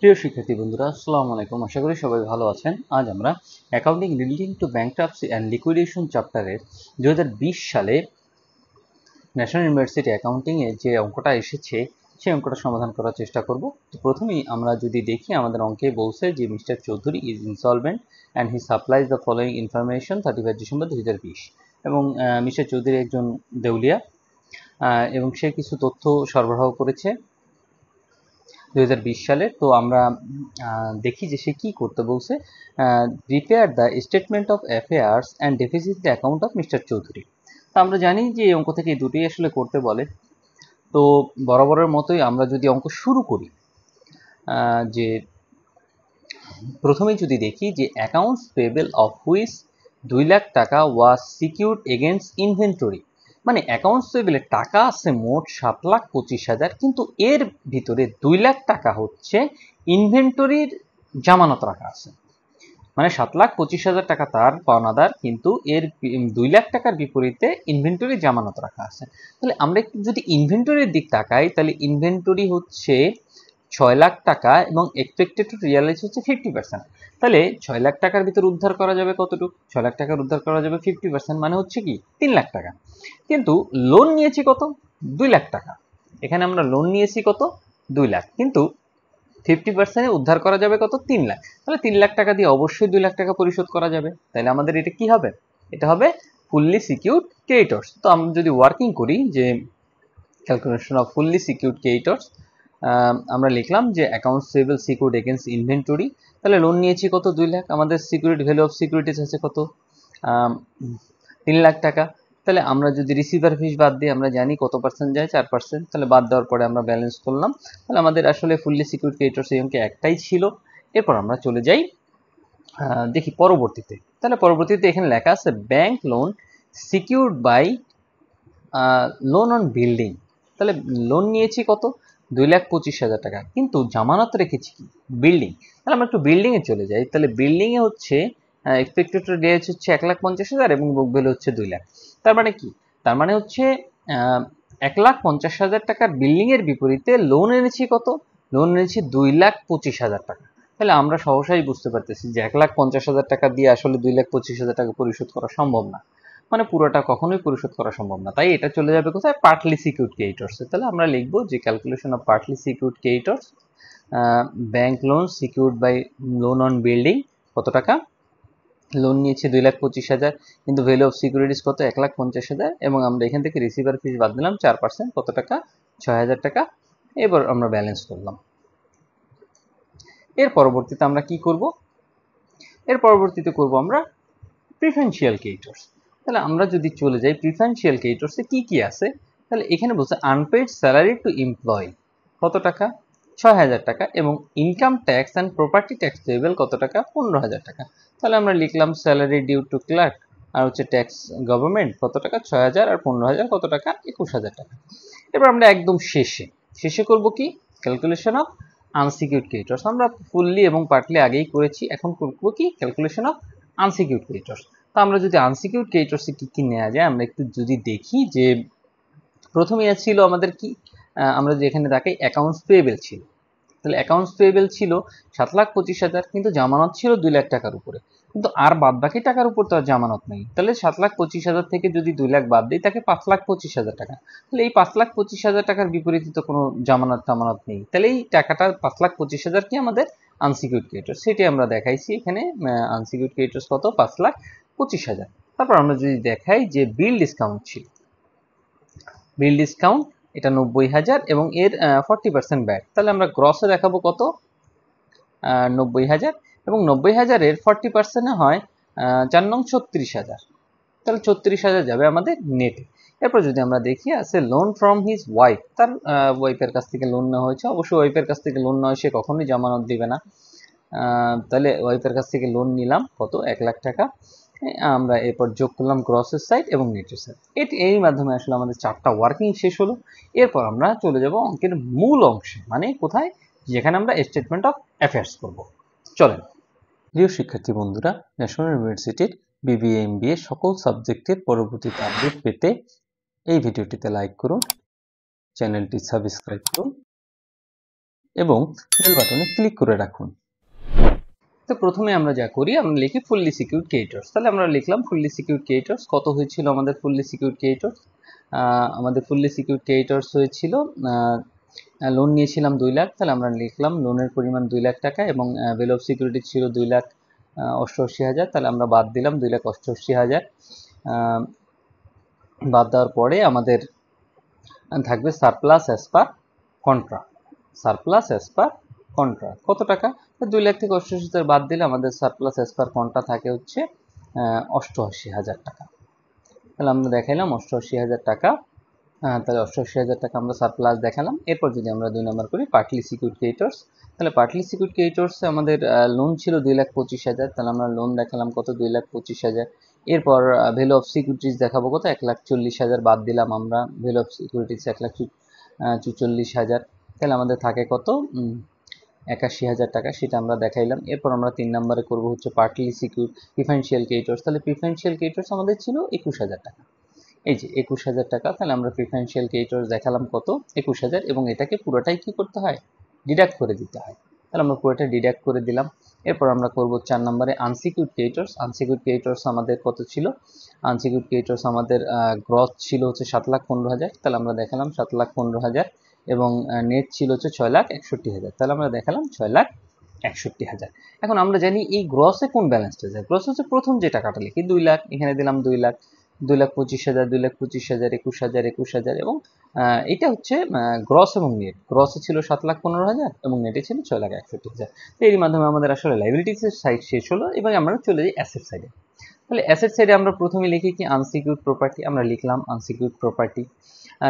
প্রিয় শিক্ষার্থী বন্ধুরা, আসসালামু আলাইকুম। আশা করি সবাই ভালো আছেন। আজ আমরা accounting relating to bankruptcy and liquidation চ্যাপ্টারের 2020 সালে ন্যাশনাল ইউনিভার্সিটি অ্যাকাউন্টিংয়ে যে অঙ্কটা এসেছে সেই অঙ্কটা সমাধান করার চেষ্টা করব। তো প্রথমেই আমরা যদি দেখি, আমাদের অঙ্কে বলছে যে mister Chowdhury is insolvent and he supplies the following information 31 December 2020। এবং মিস্টার চৌধুরী একজন দেউলিয়া এবং সে কিছু তথ্য সরবরাহ করেছে 2020 সালে। তো আমরা দেখি যে সে কি করতে বলছে। Prepare the statement of affairs and deficit account of mister Chowdhury. তো আমরা জানি যে এই অঙ্ক থেকে এই দুটোই আসলে করতে বলে। তো বরাবরের মতোই আমরা যদি অঙ্ক শুরু করি, যে প্রথমেই যদি দেখি যে accounts payable of which 2 lakh টাকা ওয়াজ সিকিউরড এগেনস্ট ইনভেন্টরি, মানে অ্যাকাউন্টস পেয়েবলের টাকা আছে মোট 7,25,000, কিন্তু এর ভিতরে 2 লাখ টাকা হচ্ছে ইনভেন্টরির জামানত রাখা আছে। মানে 7,25,000 টাকা তার পাওনাদার, কিন্তু এর 2 লাখ টাকার বিপরীতে ইনভেন্টরি জামানত রাখা আছে। তাহলে আমরা একটু যদি ইনভেন্টরির দিক তাকাই, তাহলে ইনভেন্টরি হচ্ছে 6 লাখ টাকা এবং এক্সপেক্টেড টু রিয়ালাইজ হচ্ছে 50%। তাহলে 6 লাখ টাকার ভিতর উদ্ধার করা যাবে কতটুকু? 6 লাখ টাকার উদ্ধার করা যাবে 50%, মানে হচ্ছে কি 3 লাখ টাকা। কিন্তু লোন নিয়েছি কত? 2 লাখ টাকা। এখানে আমরা লোন নিয়েছি কত? 2 লাখ, কিন্তু 50% উদ্ধার করা যাবে কত? 3 লাখ। তাহলে 3 লাখ টাকা দিয়ে অবশ্যই 2 লাখ টাকা পরিশোধ করা যাবে। তাহলে আমাদের এটা কি হবে? এটা হবে ফুললি সিকিউরড ক্রেডিটর্স। তো আমরা যদি ওয়ার্কিং করি যে calculation of fully secured creditors, আমরা লিখলাম যে accounts payable secured against inventory. তাহলে লোন নিয়েছি কত? 2 লাখ। আমাদের সিকিউরিটি ভ্যালু অফ সিকিউরিটিজ আছে কত? 3 লাখ টাকা। তাহলে আমরা যদি রিসিভার ফিস বাদ দিই, আমরা জানি কত পার্সেন্ট যায়? 4%। তাহলে বাদ দেওয়ার পরে আমরা ব্যালেন্স করলাম। তাহলে আমাদের আসলে ফুললি সিকিউরড ক্রেডিটর্স এই অঙ্কে একটাই ছিল। এরপর আমরা চলে যাই দেখি পরবর্তীতে। তাহলে পরবর্তীতে এখানে লেখা আছে bank loan secured by loan on building. তাহলে লোন নিয়েছি কত? 2,25,000 টাকা, কিন্তু জামানত রেখেছি কি? বিল্ডিং। তাহলে আমরা একটু বিল্ডিং এ চলে যাই। তাহলে বিল্ডিং এ হচ্ছে এক্সপেক্টেড রেট হচ্ছে 1,50,000 এবং বুক ভ্যালু হচ্ছে 2 লাখ। তার মানে কি? তার মানে হচ্ছে 1,50,000 টাকার বিল্ডিং এর বিপরীতে লোন এনেছি কত? লোন এনেছি 2,25,000 টাকা। তাহলে আমরা সহসাই বুঝতে পারতেছি যে 1,50,000 টাকা দিয়ে আসলে 2,25,000 টাকা পরিশোধ করা সম্ভব না, মানে পুরোটা কখনোই পরিশোধ করা সম্ভব না। তাই এটা চলে যাবে কোথায়? Partly secured creditors. তাহলে আমরা লিখবো যে calculation of partly secured creditors, bank loan secured by loan on building কত টাকা? লোন নিয়েছে 2,25,000, কিন্তু ভ্যালু অফ সিকিউরিটিস কত? 1,50,000, এবং আমরা এখান থেকে রিসিভার ফিস বাদ দিলাম 4%, কত টাকা? 6,000 টাকা। এবার আমরা ব্যালেন্স করলাম। এর পরবর্তীতে আমরা কি করব? এর পরবর্তীতে করব আমরা প্রিফারেন্সিয়াল ক্রেডিটর্স। তাহলে আমরা যদি চলে যাই প্রিফারেন্সিয়াল ক্রেডিটর্সে কি কি আছে, তাহলে এখানে বলছে আনপেইড স্যালারি টু এমপ্লয়ি কত টাকা? 6,000 টাকা, এবং income tax and property tax payable কত টাকা? 15,000 টাকা। তাহলে আমরা লিখলাম স্যালারি ডিউ টু ক্লার্ক আর হচ্ছে ট্যাক্স গভর্নমেন্ট কত টাকা? 6,000, আর 15,000 কত টাকা? 21,000 টাকা। এবার আমরা একদম শেষে করব কি? Calculation of unsecured creditors. আমরা ফুললি এবং পার্টলি আগেই করেছি, এখন করব কি? Calculation of unsecured creditors. তো আমরা যদি আনসিকিউরড ক্রেডিটর্সে কি কি নেওয়া যায় আমরা একটু যদি দেখি, যে প্রথমে ছিল আমাদের কি, আমরা যে এখানে দেখাই অ্যাকাউন্টস পেয়েবল ছিল। তাহলে অ্যাকাউন্টস পেয়েবল ছিল 7,25,000, কিন্তু জামানত ছিল 2 লাখ টাকার উপরে, কিন্তু আর বাদ বাকি টাকার উপর তো আর জামানত নেই। তাহলে 7,25,000 থেকে যদি 2 লাখ বাদ দিই, তাকে 5,25,000 টাকা। তাহলে এই 5,25,000 টাকার বিপরীতে তো কোনো জামানত নেই। তাহলে এই টাকাটা 5,25,000 কি আমাদের আনসিকিউরড ক্রেডিটর্স, সেটি আমরা দেখাইছি এখানে। আনসিকিউরড ক্রেডিটর্স কত? 5,25,000। তারপর আমরা যদি দেখাই যে বিল ডিসকাউন্ট ছিল, বিল ডিসকাউন্ট এটা 90,000 এবং এর 40% ব্যাট। তাহলে আমরা গ্রসে দেখাবো কত? 90,000, এবং 90,000-এর 40% হয় 4 নং 36,000। তাহলে 36,000 যাবে আমাদের নেটে। এরপর যদি আমরা দেখি আছে লোন ফ্রম হিজ ওয়াইফ, তার ওয়াইফের কাছ থেকে লোন নেওয়া হয়েছে। অবশ্যই ওয়াইফের কাছ থেকে লোন নেওয়া, সে কখনোই জামানত দিবে না। তাহলে ওয়াইফের কাছ থেকে লোন নিলাম কত? 1 লাখ টাকা। আমরা এরপর যোগ করলাম গ্রসের সাইড এবং নেটের সাইড। এই মাধ্যমে আসলে আমাদের 4টা ওয়ার্কিং শেষ হলো। এরপর আমরা চলে যাব অঙ্কের মূল অংশে, মানে কোথায়? যেখানে আমরা স্টেটমেন্ট অফ অ্যাফেয়ার্স করব। চলেন। প্রিয় শিক্ষার্থী বন্ধুরা, ন্যাশনাল ইউনিভার্সিটির বিবিএ এমবিএ সকল সাবজেক্টের পরবর্তীতে আপডেট পেতে এই ভিডিওটিতে লাইক করুন, চ্যানেলটি সাবস্ক্রাইব করুন এবং বেল বাটনে ক্লিক করে রাখুন। তো প্রথমে আমরা যা করি, আমরা লিখি ফুললি সিকিউরড ক্রেডিটর্স। তাহলে আমরা লিখলাম ফুললি সিকিউরড ক্রেডিটর্স। কত হয়েছিল আমাদের ফুললি সিকিউরড ক্রেডিটর্স? আমাদের ফুললি সিকিউরড ক্রেডিটর্স হয়েছিল, লোন নিয়েছিলাম 2 লাখ। তাহলে আমরা লিখলাম লোনের পরিমাণ 2 লাখ টাকা এবং ভ্যালু অফ সিকিউরিটি ছিল 2,88,000। তাহলে আমরা বাদ দিলাম 2,88,000। বাদ দেওয়ার পরে আমাদের থাকবে surplus as per contract. Surplus as per contract কত টাকা? 2 লাখ থেকে 88,000 বাদ দিলে আমাদের সারপ্লাস অ্যাজ পার কন্ট্রাক্ট থাকে হচ্ছে 88,000 টাকা। তাহলে আমরা দেখাইলাম 88,000 টাকা। তাহলে 88,000 টাকা আমরা সারপ্লাস দেখালাম। এরপর যদি আমরা 2 নম্বর করি পার্টলি সিকিউরড ক্রেডিটর্স, তাহলে পার্টলি সিকিউরড ক্রেডিটর্সে আমাদের লোন ছিল 2,25,000। তাহলে আমরা লোন দেখালাম কত? 2,25,000। এরপর ভ্যালু অফ সিকিউরিটিজ দেখাবো কত? 1,40,000 বাদ দিলাম আমরা। Value of securities 1,44,000। তাহলে আমাদের থাকে কত? 81,000 টাকা, সেটা আমরা দেখাইলাম। এরপর আমরা 3 নম্বরে করবো হচ্ছে পার্টলি সিকিউর প্রিফারেন্সিয়াল ক্রেডিটর্স। তাহলে প্রিফারেন্সিয়াল ক্রেডিটর্স আমাদের ছিল 21,000 টাকা। এই যে 21,000 টাকা। তাহলে আমরা প্রিফারেন্সিয়াল ক্রেডিটর্স দেখালাম কত? 21,000 এবং এটাকে পুরোটাই কি করতে হয়? ডিডাক্ট করে দিতে হয়। তাহলে আমরা পুরোটা ডিডাক্ট করে দিলাম। এরপর আমরা করব 4 নম্বরে আনসিকিউরড ক্রেডিটর্স। আনসিকিউরড ক্রেডিটর্স আমাদের কত ছিল? আনসিকিউরড ক্রেডিটর্স আমাদের গ্রস ছিল হচ্ছে 7,15,000। তাহলে আমরা দেখালাম 7,15,000 এবং নেট ছিল হচ্ছে 6,61,000। তাহলে আমরা দেখালাম 6,61,000। এখন আমরা জানি এই গ্রসে কোন ব্যালেন্সটা যায়? গ্রস হচ্ছে প্রথম যে টাকাটা লিখি 2 লাখ, এখানে দিলাম 2 লাখ, 2,25,000, 2,25,000, 21,000, 21,000 এবং এটা হচ্ছে গ্রস এবং নেট। গ্রসে ছিল 7,15,000 এবং নেটে ছিল 6,61,000। তো এর মাধ্যমে আমাদের আসলে লাইবিলিটিসের সাইড শেষ হলো এবং আমরা চলে যাই অ্যাসেট সাইডে। তাহলে অ্যাসেট সাইডে আমরা প্রথমে লিখি কি? Unsecured property. আমরা লিখলাম আনসিকিউরড প্রপার্টি।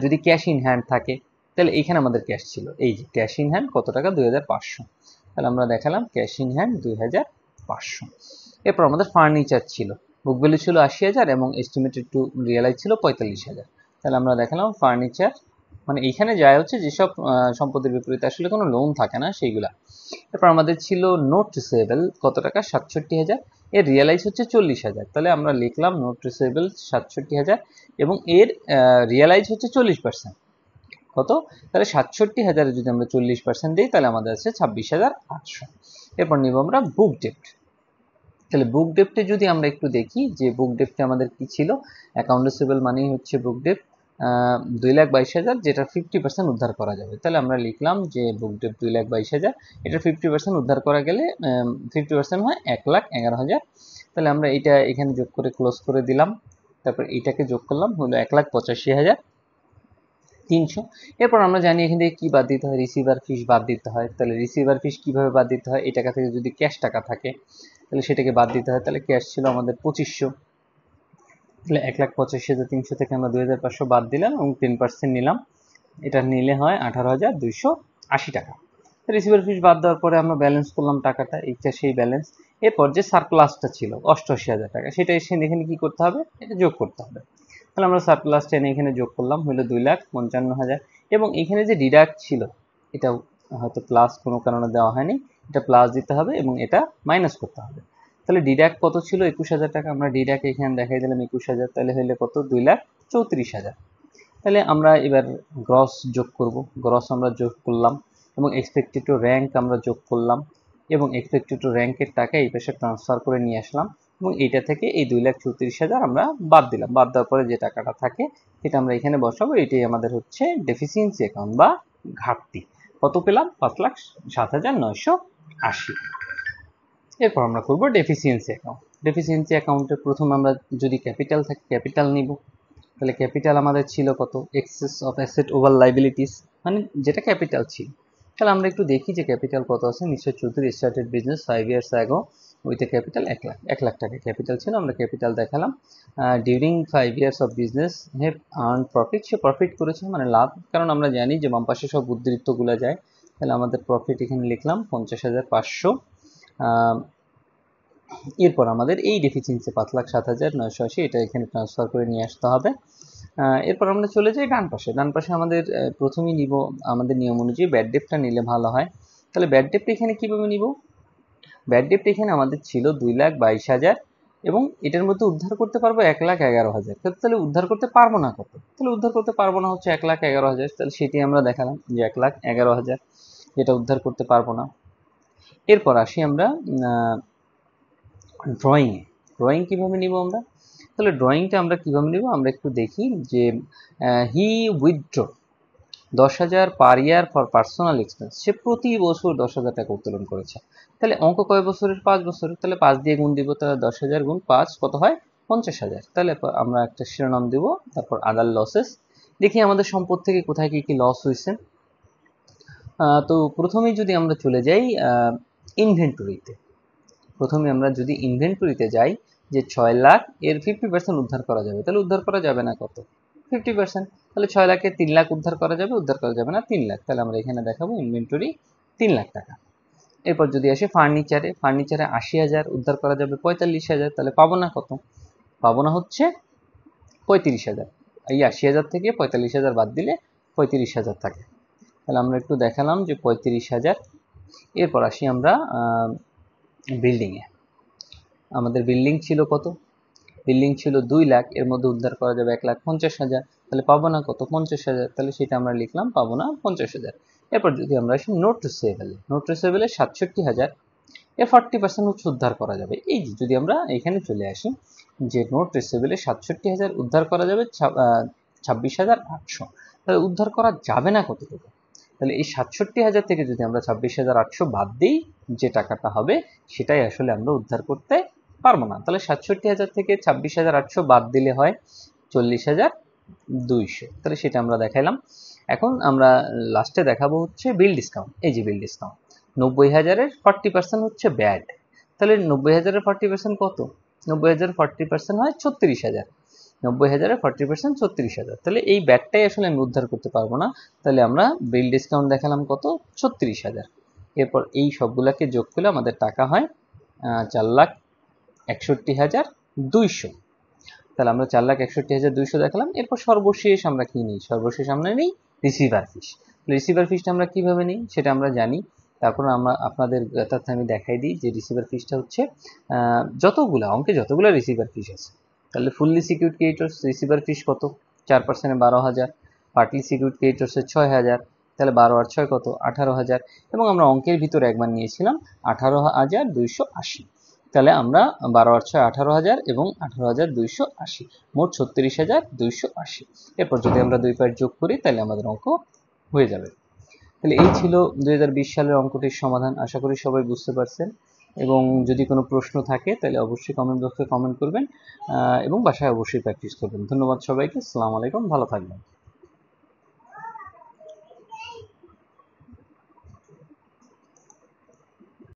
যদি ক্যাশ ইন হ্যান্ড থাকে, তাহলে এইখানে আমাদের ক্যাশ ছিল, এই যে ক্যাশ ইন হ্যান্ড কত টাকা? 2,500। তাহলে আমরা দেখালাম ক্যাশ ইন হ্যান্ড 2,500। এরপর আমাদের ফার্নিচার ছিল, বুক ভ্যালু ছিল 80,000 এবং এস্টিমেটেড টু রিয়েলাইজ ছিল 45,000। তাহলে আমরা দেখালাম ফার্নিচার, মানে এইখানে যায় হচ্ছে যেসব সম্পত্তির বিপরীতে আসলে কোনো লোন থাকে না সেইগুলা। এরপর আমাদের ছিল নোট রিসিভেবল কত টাকা? 67,000। এর রিয়েলাইজ হচ্ছে 40,000। তাহলে আমরা লিখলাম নোট রিসিভেবল 67,000 এবং এর রিয়েলাইজ হচ্ছে 40%। কত? তাহলে 67,000 যদি আমরা 40% দিই তাহলে আমাদের আছে 26,800। এরপর নিব আমরা বুক ডেপ্ট। তাহলে বুক ডেপ্টে যদি আমরা একটু দেখি যে বুক ডেপ্টে আমাদের কি ছিল? অ্যাকাউন্ট রিসিভেবল মানেই হচ্ছে বুক ডেপ্ট 2,22,000, যেটা 50% উদ্ধার করা যাবে। তাহলে আমরা লিখলাম যে বুক ডেপ্ট 2,22,000, এটা 50% উদ্ধার করা গেলে 50% হয় 1,11,000। তাহলে আমরা এটা এখানে যোগ করে ক্লোজ করে দিলাম। তারপর এটাকে যোগ করলাম, হলো 1,85,300। এরপর আমরা জানি এখান থেকে কি বাদ দিতে হয়? রিসিভার ফিস বাদ দিতে হয়। তাহলে রিসিভার ফিস কিভাবে বাদ দিতে হয়? এই টাকা থেকে যদি ক্যাশ টাকা থাকে তাহলে সেটাকে বাদ দিতে হয়। তাহলে ক্যাশ ছিল আমাদের 2,500। তাহলে 1,85,300 থেকে আমরা 2,500 বাদ দিলাম এবং 10% নিলাম। এটা নিলে হয় 18,280 টাকা। রিসিভার ফিস বাদ দেওয়ার পরে আমরা ব্যালেন্স করলাম টাকাটা, এইটা সেই ব্যালেন্স। এরপর যে সারপ্লাসটা ছিল 88,000 টাকা, সেটা এসে এখানে কি করতে হবে? এটা যোগ করতে হবে। তাহলে আমরা সারপ্লাসটা এনে এখানে যোগ করলাম, হলো 2,55,000 এবং এখানে যে ডিডাক্ট ছিল এটা হয়তো প্লাস কোনো কারণে দেওয়া হয়নি, এটা প্লাস দিতে হবে এবং এটা মাইনাস করতে হবে। তাহলে ডিডাক্ট কত ছিল? 21,000 টাকা। আমরা ডিডাক্ট এখানে দেখাই দিলাম 21,000। তাহলে হইলে কত? 2,34,000। তাহলে আমরা এবার গ্রস যোগ করব। গ্রস আমরা যোগ করলাম এবং এক্সপেক্টেড টু র্যাঙ্ক আমরা যোগ করলাম এবং এক্সপেক্টেড টু র্যাঙ্কের টাকা এই পাশে ট্রান্সফার করে নিয়ে আসলাম এবং এইটা থেকে এই 2,34,000 আমরা বাদ দিলাম। বাদ দেওয়ার পরে যে টাকাটা থাকে সেটা আমরা এখানে বসাবো। এটাই আমাদের হচ্ছে ডেফিসিয়েন্সি অ্যাকাউন্ট বা ঘাটতি। কত পেলাম? 5,07,980। এরপর আমরা করব ডেফিসিয়েন্সি অ্যাকাউন্ট। ডেফিসিয়েন্সি অ্যাকাউন্টে প্রথম আমরা যদি ক্যাপিটাল থাকে ক্যাপিটাল নিব। তাহলে ক্যাপিটাল আমাদের ছিল কত? Access of asset over liabilities, মানে যেটা ক্যাপিটাল ছিল। তাহলে আমরা একটু দেখি যে ক্যাপিটাল কত আছে। নিশ্চয় Chowdhury started business 5 years ago with a capital 1 lakh. 1 lakh টাকা ক্যাপিটাল ছিল। আমরা ক্যাপিটাল দেখালাম। During 5 years of business have earn profit, say profit করেছে মানে লাভ, কারণ আমরা জানি যে বাম পাশে সব উদ্ধৃতগুলো যায়। তাহলে আমাদের প্রফিট এখানে লিখলাম 50,500। এরপর আমাদের এই ডেফিসিয়েন্সি 5,07,980 এটা এখানে ট্রান্সফার করে নিয়ে আসতে হবে। এরপর আমরা চলে যাই ডান পাশে। ডান পাশে আমাদের প্রথমেই নিব আমাদের নিয়ম অনুযায়ী ব্যাড ডেপ্টটা নিলে ভালো হয়। তাহলে ব্যাড ডেপ্ট এখানে কীভাবে নিব? ব্যাড ডেপ্ট এখানে আমাদের ছিল 2,22,000 এবং এটার মধ্যে উদ্ধার করতে পারবো 1,11,000। তাহলে উদ্ধার করতে পারবো না কত? তাহলে উদ্ধার করতে পারবো না হচ্ছে 1,11,000। তাহলে সেটি আমরা দেখালাম যে 1,11,000। যেটা উদ্ধার করতে পারবো না। এরপর আসি আমরা ড্রয়িংয়ে। ড্রয়িং কীভাবে নিব আমরা? তাহলে ড্রয়িংটা আমরা কীভাবে নিব আমরা একটু দেখি যে he withdraw 10,000 per year for personal expense. সে প্রতি বছর 10,000 টাকা উত্তোলন করেছে। তাহলে অঙ্ক কয় বছরের? 5 বছরের। তাহলে 5 দিয়ে গুণ দিব, তাহলে 10,000 গুণ 5 কত হয়? 50,000। তাহলে আমরা একটা শিরোনাম দিব, তারপর আদার লসেস। দেখি আমাদের সম্পদ থেকে কোথায় কি কি লস হয়েছে। তো প্রথমেই যদি আমরা চলে যাই ইনভেন্টরিতে, প্রথমে আমরা যদি ইনভেন্টরিতে যাই যে 6 লাখ এর 50% উদ্ধার করা যাবে, তাহলে উদ্ধার করা যাবে না কত? 50%। তাহলে 6 লাখে 3 লাখ উদ্ধার করা যাবে, উদ্ধার করা যাবে না 3 লাখ। তাহলে আমরা এখানে দেখাবো ইনভেন্টরি 3 লাখ টাকা। এরপর যদি আসে ফার্নিচারে, ফার্নিচারে 80,000 উদ্ধার করা যাবে 45,000। তাহলে পাবো না কত? পাবো না হচ্ছে 35,000। এই 80,000 থেকে 45,000 বাদ দিলে 35,000 থাকে। তাহলে আমরা একটু দেখালাম যে 35,000। এরপর আসি আমরা বিল্ডিংয়ে। আমাদের বিল্ডিং ছিল কত? বিল্ডিং ছিল 2 লাখ, এর মধ্যে উদ্ধার করা যাবে 1,50,000। তাহলে পাবো না কত? 50,000। তাহলে সেটা আমরা লিখলাম পাবো না 50,000। এরপর যদি আমরা আসি নোট রিসিভেবলে, নোট রিসিভেবলে 67,000 এর 40% হচ্ছে উদ্ধার করা যাবে। এই যে যদি আমরা এখানে চলে আসি যে নোট রিসিভেবলে 67,000 উদ্ধার করা যাবে 26,800। তাহলে উদ্ধার করা যাবে না কতটুকু? তাহলে এই 67,000 থেকে যদি আমরা 26,800 বাদ দিই, যে টাকাটা হবে সেটাই আসলে আমরা উদ্ধার করতে পারবো না। তাহলে 67,000 থেকে 26,800 বাদ দিলে হয় 40,200। তাহলে সেটা আমরা দেখাইলাম। এখন আমরা লাস্টে দেখাবো হচ্ছে বিল ডিসকাউন্ট। এই যে বিল ডিসকাউন্ট 90,000-এর 40% হচ্ছে ব্যাড। তাহলে 90,000-এর 40% কত? 90,000-এর 40% হয় 36,000। 90,000-এর 40% 36,000। তাহলে এই ব্যাডটাই আসলে আমি উদ্ধার করতে পারবো না। তাহলে আমরা বিল ডিসকাউন্ট দেখালাম কত? 36,000। এরপর এই সবগুলাকে যোগ করলে আমাদের টাকা হয় 4,61,200। তাহলে আমরা 4,61,200 দেখালাম। এরপর সর্বশেষ আমরা কি নিই? সর্বশেষ আমরা নিই রিসিভার ফিস। রিসিভার ফিসটা আমরা কিভাবে নিই সেটা আমরা জানি। তারপর আমরা আপনাদের তথ্য আমি দেখাই দিই যে রিসিভার ফিসটা হচ্ছে যতগুলা অঙ্কে যতগুলো রিসিভার ফিস আছে, তাহলে ফুললি সিকিউরিড ক্রেডিটর্স রিসিভার ফিস কত? 4%-এ 12,000। Partly secured ক্রেডিটর্সে 6,000। তাহলে 12 আর 6 কত? 18,000। এবং আমরা অঙ্কের ভিতরে একবার নিয়েছিলাম 18,280। তাহলে আমরা 12 আর 6 18,000 এবং 18,280, মোট 36,280। এরপর যদি আমরা দুই পার্ট যোগ করি তাহলে আমাদের অঙ্ক হয়ে যাবে। তাহলে এই ছিল 2020 সালের অঙ্কটির সমাধান। আশা করি সবাই বুঝতে পারছেন, এবং যদি কোনো প্রশ্ন থাকে তাহলে অবশ্যই কমেন্ট বক্সে কমেন্ট করবেন এবং বাসায় অবশ্যই প্র্যাকটিস করবেন। ধন্যবাদ সবাইকে। আসসালামু আলাইকুম, ভালো থাকবেন।